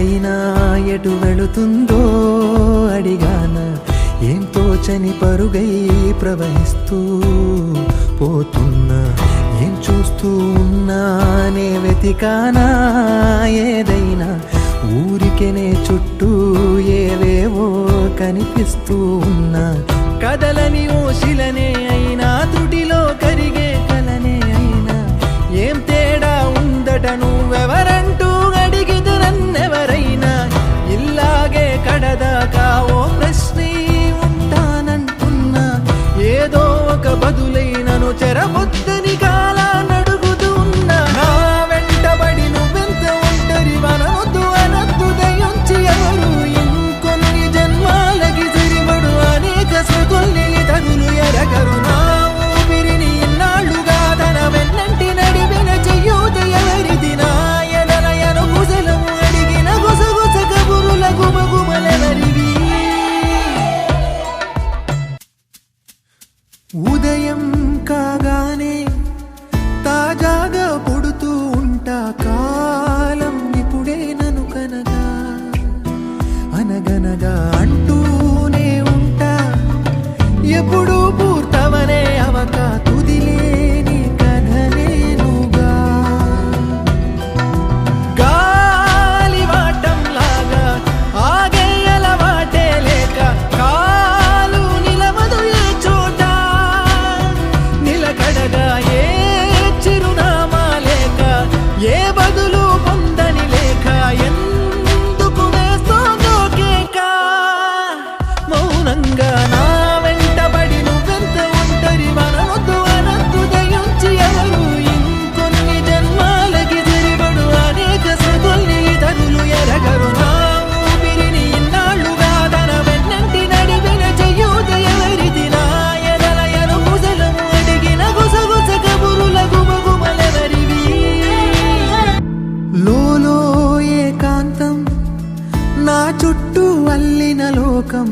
అయినా ఎటు వెళుతుందో అడిగాన, ఏం తోచని పరుగై ప్రవహిస్తూ పోతున్నా, ఏం చూస్తూ ఉన్నానే వెతికానా ఏదైనా, ఊరికెనే చుట్టూ ఏవేవో కనిపిస్తూ ఉన్నా, కదలని ఓశిలనే అయినా త్రుటిలో కరిగే కలనే అయినా, ఏం తేడా ఉందట నువ్వెవరంటూ అడిగితే నన్నెవరైనా, ఇల్లాగే కడదాకా ఓ ప్రశ్నే ఉంటానంటున్నా, ఏదో ఒక బదులైనను చెరబొద్దని కాలానడుగుతూ ఉన్నా, నా వెంటబడి నువ్వెంత ఒంటరి వనవద్దు అనద్దు దయించి ఎవరు, ఇంకొన్ని జన్మాలకి సరిపడు అనేక స్మృతుల్ని తగులు ఎరగరు, నా ఊపిరిని ఇన్నాళ్ళుగా తన వెన్నంటి నడిపిన చెయ్యూత ఎవరిది, నా ఎదలయను కుశలము అడిగిన గుసగుస కబురుల గుమగుమలెవరివి. ఉదయం కాగానే తాజాగా పుడుతూ ఉంటా, కాలం ఇప్పుడే నను కనగా అనగనగా అంటూనే ఉంటా, ఎప్పుడు పూర్తవనే అవక తుదిలేని కథనేనుగా, గాలివాటంలాగా ఆగే అలవాటే లేక కాలు నిలవదు ఏ చోట, నిలకడగా ఏ చిరునామా లేక ఏ బదులు పొందని లేక, ఎందుకు వేస్తోందో కేక, మౌనంగా నా వెంటబడి నువ్వెంత ఒంటరి వనవద్దు అనద్దు దయించి ఎవరు, ఇంకొన్ని జన్మాలకి సరిపడు అనేక స్మృతుల్ని తగులు ఎరగరు, నా ఊపిరిని ఇన్నాళ్ళుగా తన వెన్నంటి నడిపిన చెయ్యూత ఎవరిది, నా ఎదలయను కుశలము అడిగిన గుసగుస కబురుల గుమగుమలెవరివి. లోలో ఏకాంతం నా చుట్టూ అల్లిన లోకం,